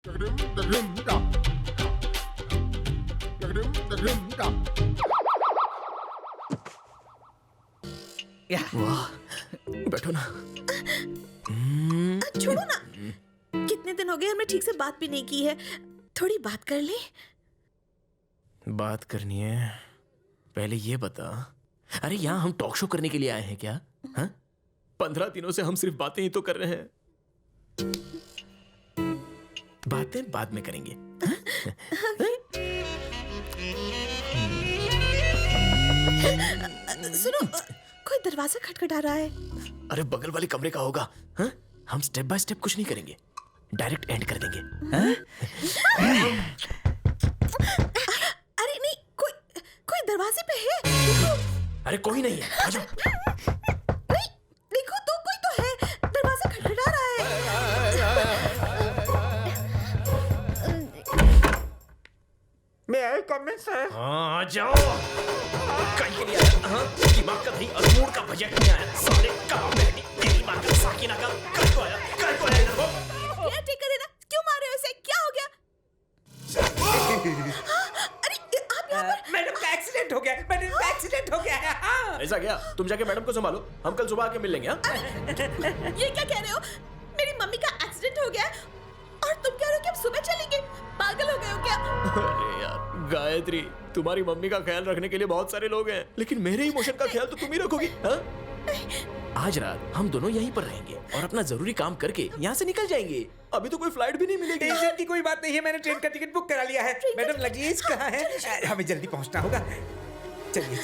वाह, बैठो ना। छोड़ो ना, कितने दिन हो गए हमने ठीक से बात भी नहीं की है, थोड़ी बात कर ले। बात करनी है, पहले ये बता। अरे यहाँ हम टॉक शो करने के लिए आए हैं क्या? हाँ? 15 दिनों से हम सिर्फ बातें ही तो कर रहे हैं। बातें बाद में करेंगे। सुनो, कोई दरवाजा खटखटा रहा है। अरे बगल वाले कमरे का होगा। हाँ? हम स्टेप बाय स्टेप कुछ नहीं करेंगे, डायरेक्ट एंड कर देंगे। हाँ? अरे नहीं, कोई दरवाजे पे है। देखो। अरे कोई नहीं है, आ जाओ। नहीं, देखो तो कोई तो है, दरवाजा खटखटा रहा है। मैं आई कमेंट सर। हाँ, आ जाओ। कहीं के लिए आया, हाँ? दिमाग का दही और मूड का बजट नहीं आया। साले काम बैठी, तेरी माँ का साकिना का कल को आया इधर को। क्या ठीक कर देना, क्यों मार रहे हो इसे, क्या हो गया? हाँ, अरे आप यहाँ पर। मैडम का एक्सीडेंट हो गया है। हाँ। ऐसा क्या? तुम जाके मैडम को संभालो, हम कल सुबह आके मिल लेंगे। हाँ? ये क्या कह रहे हो? मेरी मम्मी का एक्सीडेंट हो गया है और तुम कह रहे हो कि हम सुबह चलेंगे? पागल हो गए हो क्या? अरे यार गायत्री, तुम्हारी मम्मी का ख्याल रखने के लिए बहुत सारे लोग हैं, लेकिन मेरे इमोशन का ख्याल तो तुम ही रखोगी। हाँ? आज रात हम दोनों यहीं पर रहेंगे और अपना जरूरी काम करके यहाँ से निकल जाएंगे। अभी तो कोई फ्लाइट भी नहीं मिलेगी। टेंशन की कोई बात नहीं है, मैंने ट्रेन का टिकट बुक करा लिया है। मैडम लगेज कहाँ है? हमें जल्दी पहुंचना होगा। चलिए।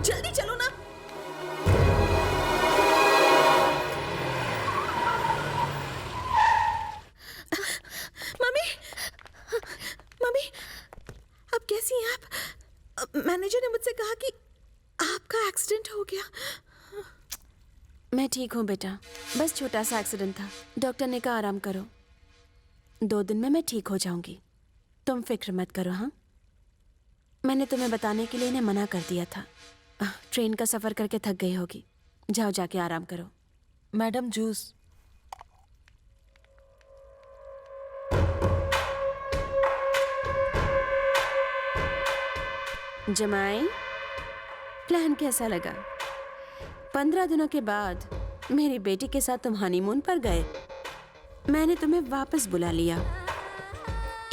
जल्दी चलो ना। मम्मी, अब कैसी हैं आप? मैनेजर ने मुझसे कहा कि आपका एक्सीडेंट हो गया। मैं ठीक हूँ बेटा, बस छोटा सा एक्सीडेंट था। डॉक्टर ने कहा आराम करो, 2 दिन में मैं ठीक हो जाऊंगी। तुम फिक्र मत करो। हाँ, मैंने तुम्हें बताने के लिए इन्हें मना कर दिया था। ट्रेन का सफर करके थक गई होगी, जाओ जाके आराम करो। Madam juice. जमाई, प्लान कैसा लगा? 15 दिनों के बाद मेरी बेटी के साथ तुम हनीमून पर गए। मैंने तुम्हें वापस बुला लिया।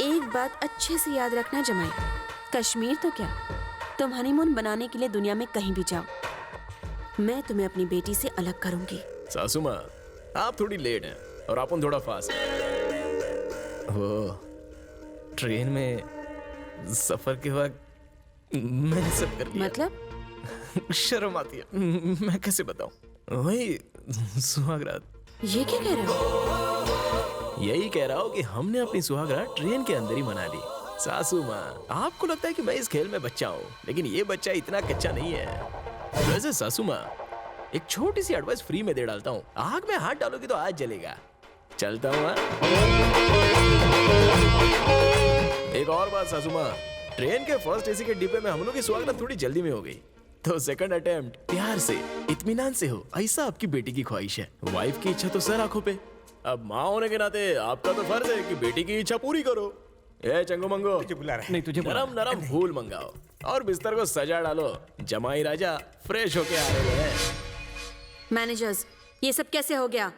एक बात अच्छे से याद रखना जमाई, कश्मीर तो क्या, तुम हनीमून बनाने के लिए दुनिया में कहीं भी जाओ, मैं तुम्हें अपनी बेटी से अलग करूंगी। सासू माँ, आप थोड़ी लेट हैं और आप थोड़ा फास्ट। वो ट्रेन में सफर के वक्त मैंने सब कर लिया। मतलब? शर्म आती है, मैं कैसे बताऊं? वही सुहागरात। ये क्या कह रहे हो? यही कह रहा हूँ कि हमने अपनी सुहागरात ट्रेन के अंदर ही मना ली। सासू माँ, आपको लगता है कि मैं इस खेल में बच्चा हूँ, लेकिन ये बच्चा इतना कच्चा नहीं है। वैसे सासू माँ, एक छोटी सी एडवाइस फ्री में दे डालता हूँ, आग में हाथ डालोगी तो आज जलेगा। चलता हूँ। एक और बात सासू माँ, ट्रेन के फर्स्ट एसी के डिब्बे में हम लोग की सुहागरात थोड़ी जल्दी में हो गई, तो सेकंड अटेम्प्ट प्यार से, इत्मीनान से हो, ऐसा आपकी बेटी की ख्वाहिश है। वाइफ की इच्छा तो सर आंखों पे, अब माँ होने के नाते आपका तो फर्ज है कि बेटी की इच्छा पूरी करो। ए चंगो मंगो, तुझे बुला रहा है। नहीं, तुझे बुला नरम नरम फूल मंगाओ और बिस्तर को सजा डालो। जमाई राजा फ्रेश होके आ रहे हैं। मैनेजर्स, ये सब कैसे हो गया?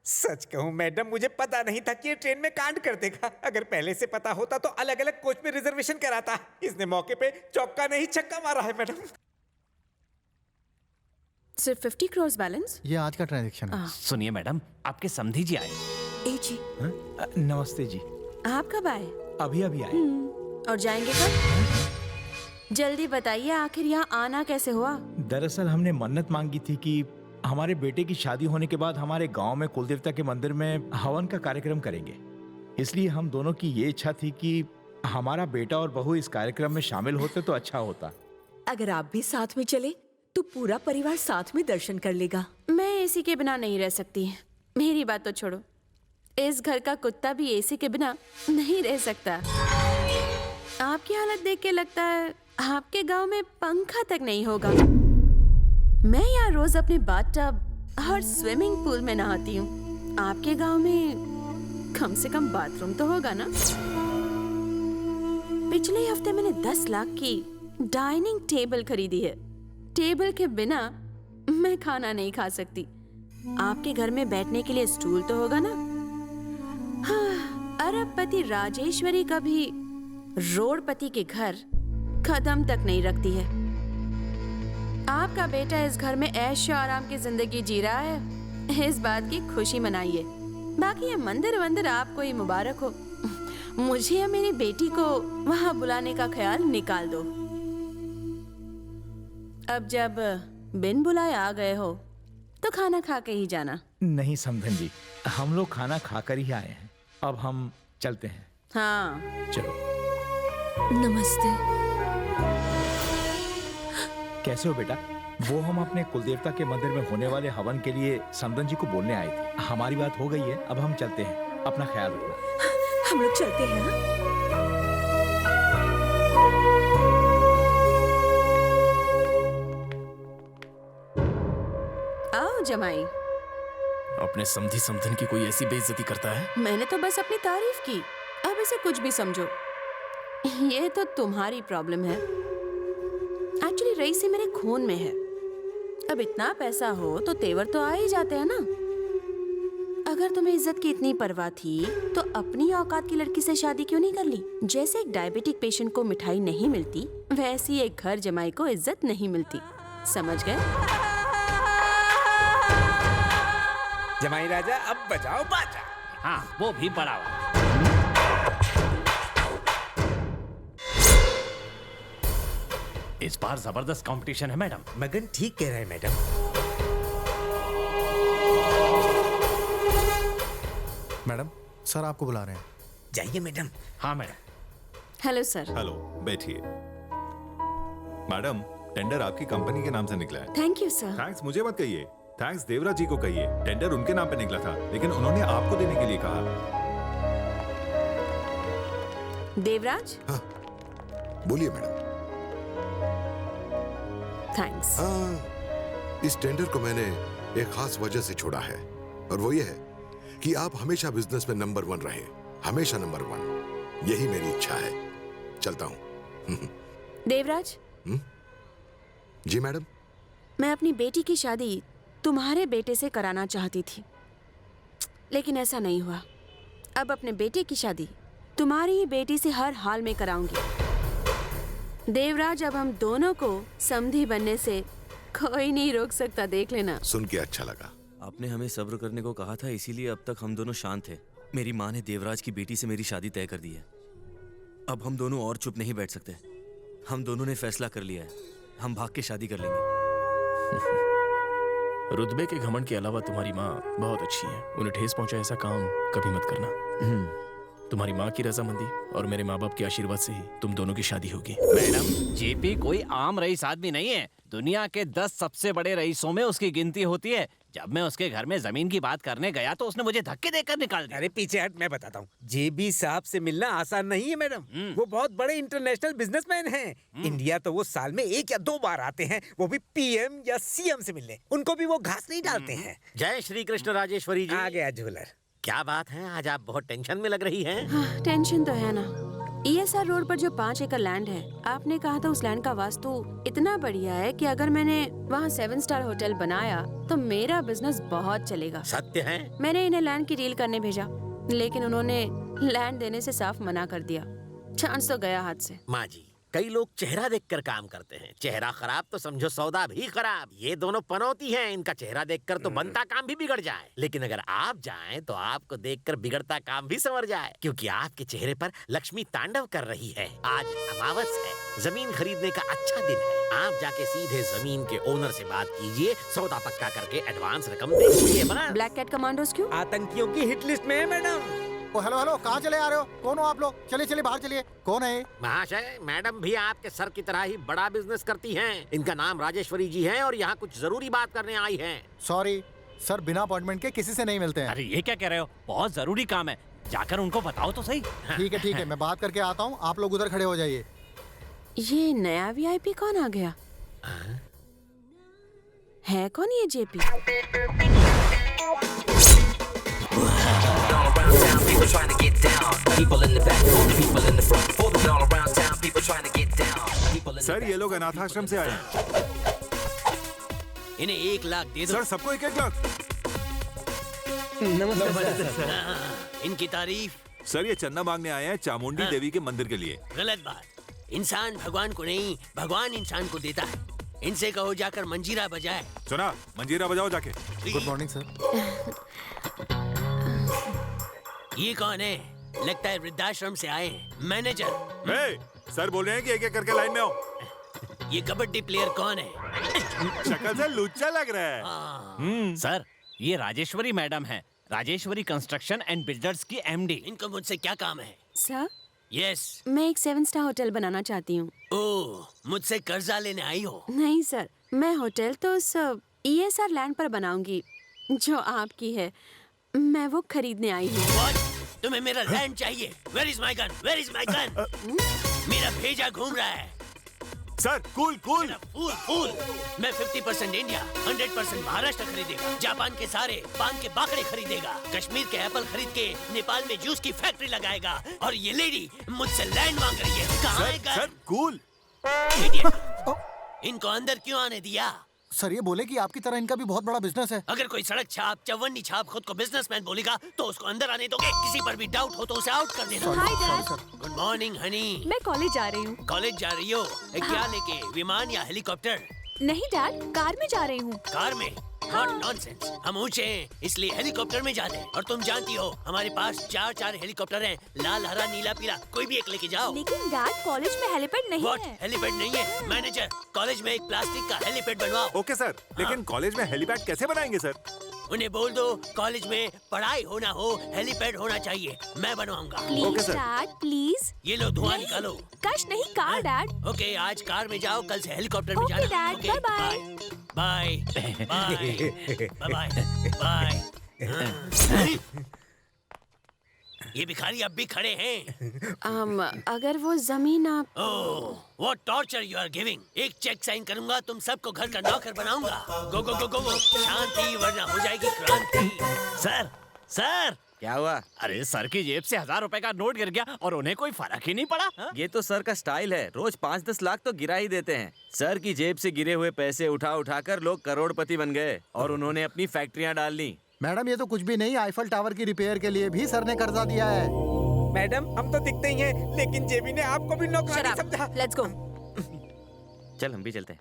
सच कहूँ मैडम, मुझे पता नहीं था कि ये ट्रेन में कांड कर देगा। अगर पहले से पता होता तो अलग अलग कोच में रिजर्वेशन कराता। इसने मौके पे चौका नहीं छक्का मारा है मैडम। सिर्फ 50 करोड़ बैलेंस? ये आज का ट्रांजैक्शन है। सुनिए मैडम, आपके समधी जी आए। ए जी, नमस्ते जी। आप कब आए? अभी आए। और जाएंगे कब? जल्दी बताइए, आखिर यहाँ आना कैसे हुआ? दरअसल हमने मन्नत मांगी थी कि हमारे बेटे की शादी होने के बाद हमारे गांव में कुलदेवता के मंदिर में हवन का कार्यक्रम करेंगे। इसलिए हम दोनों की ये इच्छा थी कि हमारा बेटा और बहू इस कार्यक्रम में शामिल होते तो अच्छा होता। अगर आप भी साथ में चले तो पूरा परिवार साथ में दर्शन कर लेगा। मैं एसी के बिना नहीं रह सकती। मेरी बात तो छोड़ो, इस घर का कुत्ता भी एसी के बिना नहीं रह सकता। आपकी हालत देख के लगता है आपके गांव में पंखा तक नहीं होगा। मैं यहाँ रोज अपने बाथटब और स्विमिंग पूल में नहाती हूँ। आपके गांव में कम से कम बाथरूम तो होगा ना। पिछले हफ्ते मैंने 10 लाख की डाइनिंग टेबल खरीदी है। टेबल के बिना मैं खाना नहीं खा सकती। आपके घर में बैठने के लिए स्टूल तो होगा ना। हाँ, अरबपति राजेश्वरी कभी रोडपति के घर कदम तक नहीं रखती है। आपका बेटा इस घर में ऐश आराम की जिंदगी जी रहा है, इस बात की खुशी मनाइए। बाकी ये मंदिर वंदिर आपको ही मुबारक हो। मुझे या मेरी बेटी को वहां बुलाने का ख्याल निकाल दो। अब जब बिन बुलाए आ गए हो तो खाना खा के ही जाना। नहीं समधन जी, हम लोग खाना खाकर ही आए हैं। अब हम चलते हैं। हाँ, चलो। नमस्ते। कैसे हो बेटा? वो हम अपने कुलदेवता के मंदिर में होने वाले हवन के लिए समधन जी को बोलने आए थे। हमारी बात हो गई है, अब हम चलते हैं। अपना ख्याल रखना। हम लोग चलते हैं। हाँ? आओ जमाई। अपने समधी समधन की कोई ऐसी बेइज्जती करता है? मैंने तो बस अपनी तारीफ की, अब इसे कुछ भी समझो। ये तो तुम्हारी प्रॉब्लम है। एक्चुअली रईसी मेरे खून में है। अब इतना पैसा हो तो तेवर तो आ ही जाते हैं ना। अगर तुम्हें इज्जत की इतनी परवाह थी तो अपनी औकात की लड़की से शादी क्यों नहीं कर ली? जैसे एक डायबिटिक पेशेंट को मिठाई नहीं मिलती, वैसे ही एक घर जमाई को इज्जत नहीं मिलती। समझ गए? जमाई राजा अब बजाओ बाजा। हाँ, वो भी बड़ा वाला। इस बार जबरदस्त कंपटीशन है मैडम। मगन ठीक कह रहे हैं मैडम। मैडम, सर आपको बुला रहे हैं। जाइए मैडम। हाँ मैडम। Hello sir. हेलो, बैठिए। मैडम, टेंडर आपकी कंपनी के नाम से निकला है। Thank you sir. थैंक्स मुझे मत कहिए, थैंक्स देवराज जी को कहिए। टेंडर उनके नाम पे निकला था, लेकिन उन्होंने आपको देने के लिए कहा। देवराज। हाँ, बोलिए मैडम। थैंक्स। इस टेंडर को मैंने एक खास वजह से छोड़ा है, और वो ये है कि आप हमेशा बिजनेस में नंबर 1 रहे, हमेशा नंबर 1। यही मेरी इच्छा है। चलता हूं। देवराज। जी मैडम। मैं अपनी बेटी की शादी तुम्हारे बेटे से कराना चाहती थी, लेकिन ऐसा नहीं हुआ। अब अपने बेटे की शादी तुम्हारी ही बेटी से हर हाल में कराऊंगी। देवराज, अब हम दोनों को समधी बनने से कोई नहीं रोक सकता, देख लेना। सुन के अच्छा लगा। आपने हमें सब्र करने को कहा था, इसीलिए अब तक हम दोनों शांत थे। मेरी माँ ने देवराज की बेटी से मेरी शादी तय कर दी है। अब हम दोनों और चुप नहीं बैठ सकते। हम दोनों ने फैसला कर लिया है, हम भाग के शादी कर लेंगे। रुतबे के घमंड के अलावा तुम्हारी माँ बहुत अच्छी है। उन्हें ठेस पहुंचा ऐसा काम कभी मत करना। तुम्हारी माँ की रजामंदी और मेरे माँ बाप के आशीर्वाद से ही तुम दोनों की शादी होगी। मैडम, जेपी कोई आम रईस आदमी नहीं है। दुनिया के 10 सबसे बड़े रईसों में उसकी गिनती होती है। जब मैं उसके घर में जमीन की बात करने गया तो उसने मुझे धक्के देकर निकाल दिया। अरे पीछे हट, मैं बताता हूँ। जेबी साहब से मिलना आसान नहीं है मैडम। वो बहुत बड़े इंटरनेशनल बिजनेसमैन हैं। इंडिया तो वो साल में 1 या 2 बार आते हैं, वो भी पीएम या सीएम से मिलने। उनको भी वो घास नहीं डालते हैं। जय श्री कृष्ण राजेश्वरी जी। आ गया झूलर। क्या बात है, आज आप बहुत टेंशन में लग रही हैं। हाँ, टेंशन तो है ना। ESR रोड पर जो 5 एकड़ लैंड है, आपने कहा था उस लैंड का वास्तु इतना बढ़िया है कि अगर मैंने वहाँ 7 स्टार होटल बनाया तो मेरा बिजनेस बहुत चलेगा। सत्य है? मैंने इन्हें लैंड की डील करने भेजा, लेकिन उन्होंने लैंड देने से साफ मना कर दिया। चांस तो गया हाथ से। माँ जी, कई लोग चेहरा देखकर काम करते हैं। चेहरा खराब तो समझो सौदा भी खराब। ये दोनों पनौती हैं। इनका चेहरा देखकर तो बनता काम भी बिगड़ जाए, लेकिन अगर आप जाएं तो आपको देखकर बिगड़ता काम भी संवर जाए, क्योंकि आपके चेहरे पर लक्ष्मी तांडव कर रही है। आज अमावस है, जमीन खरीदने का अच्छा दिन है। आप जाके सीधे जमीन के ओनर से बात कीजिए, सौदा पक्का करके एडवांस रकम दे दीजिए। बस। ब्लैक कैट कमांडोज क्यों? आतंकियों की हिट लिस्ट में है मैडम। ओ हेलो हेलो, कहाँ चले आ रहे हो? कौन हो आप लोग? चलिए चलिए बाहर चलिए। कौन है? महाशय, मैडम भी आपके सर की तरह ही बड़ा बिजनेस करती हैं। इनका नाम राजेश्वरी जी है और यहाँ कुछ जरूरी बात करने आई हैं। सॉरी सर, बिना अपॉइंटमेंट के किसी से नहीं मिलते हैं। अरे ये क्या कह रहे हो? बहुत जरूरी काम है, जाकर उनको बताओ तो सही। ठीक है, मैं बात करके आता हूँ। आप लोग उधर खड़े हो जाइए। ये नया VIP कौन आ गया? है कौन ये JP? around town, people trying to get down. People in the back, for the people in the front, for the all around town, people trying to get down. People in the sir ये लोग अनाथ आश्रम से आए हैं। इन्हें 1 लाख दे दो। Sir सबको 1-1 लाख। नमस्ते सर। इनकी तारीफ। सर ये चंदा मांगने आए हैं चामुंडी देवी के मंदिर के लिए। गलत बात। इंसान भगवान को नहीं, भगवान इंसान को देता है। इनसे कहो जाकर मंजीरा बजाए। सुना, मंजीरा बजाओ जाके। Good morning sir. ये कौन है? लगता है वृद्धाश्रम से आए हैं। मैनेजर। ए, सर बोल रहे हैं कि एक-एक करके लाइन में आओ। ये कबड्डी प्लेयर कौन है? शक्ल से लुच्चा लग रहा है। सर ये राजेश्वरी मैडम है, राजेश्वरी कंस्ट्रक्शन एंड बिल्डर्स की एमडी। इनको मुझसे क्या काम है? Sir yes. मैं एक 7 स्टार होटल बनाना चाहती हूँ। ओह, मुझसे कर्जा लेने आई हो? नहीं सर, मैं होटल तो उस ESR लैंड पर बनाऊंगी जो आपकी है। मैं वो खरीदने आई हूँ। What? तुम्हें मेरा लैंड चाहिए? Where is my gun? Where is my gun? मेरा भेजा घूम रहा है। Sir cool cool. फूल। मैं 50% इंडिया, 100% महाराष्ट्र खरीदेगा। जापान के सारे पान के बाकड़े खरीदेगा। कश्मीर के एप्पल खरीद के नेपाल में जूस की फैक्ट्री लगाएगा। और ये लेडी मुझसे लैंड मांग रही है। कहाँ है घर? Sir cool. इनको अंदर क्यों आने दिया? सर ये बोले कि आपकी तरह इनका भी बहुत बड़ा बिजनेस है। अगर कोई सड़क छाप, चवन्नी छाप खुद को बिजनेसमैन बोलेगा तो उसको अंदर आने दोगे? किसी पर भी डाउट हो तो उसे आउट कर देना। Hi dad. Good morning Honey. मैं कॉलेज जा रही हूँ। कॉलेज जा रही हो? क्या लेके? विमान या हेलीकॉप्टर? नहीं डैड, कार में जा रही हूँ। कार में? What nonsense। हम ऊंचे हैं इसलिए हेलीकॉप्टर में जाते हैं। और तुम जानती हो हमारे पास 4 हेलीकॉप्टर हैं। लाल, हरा, नीला, पीला। कोई भी एक लेके जाओ। लेकिन डैड कॉलेज में हेलीपैड नहीं What? है। हेलीपैड नहीं है? मैनेजर, कॉलेज में एक प्लास्टिक का हेलीपैड बनवाओ। ओके सर, लेकिन कॉलेज में हेलीपैड कैसे बनाएंगे सर? उन्हें बोल दो कॉलेज में पढ़ाई होना हो, हेलीपैड होना चाहिए। मैं बनवाऊंगा। Please dad, please. ये लो धुआं निकालो। कश नहीं, कार डैड। ओके, आज कार में जाओ, कल से हेलीकॉप्टर में ओके जाना। Dad, bye bye bye bye. ये भिखारी अब भी खड़े हैं। अगर वो जमीन आप ओह, what torture you are giving। एक चेक साइन करूंगा, तुम सबको घर का नौकर बनाऊंगा। गो गो गो गो, शांति वरना हो जाएगी क्रांति। सर सर क्या हुआ? अरे सर की जेब से 1000 रुपए का नोट गिर गया और उन्हें कोई फर्क ही नहीं पड़ा। हा? ये तो सर का स्टाइल है, रोज 5-10 लाख तो गिरा ही देते हैं। सर की जेब से गिरे हुए पैसे उठा उठा कर लोग करोड़पति बन गए और उन्होंने अपनी फैक्ट्रियां डाल ली। मैडम ये तो कुछ भी नहीं, आईफल टावर की रिपेयर के लिए भी सर ने कर्जा दिया है। मैडम हम तो दिखते ही हैं, लेकिन जेबी ने आपको भी नौकरानी समझा। Let's go. चल हम भी चलते हैं।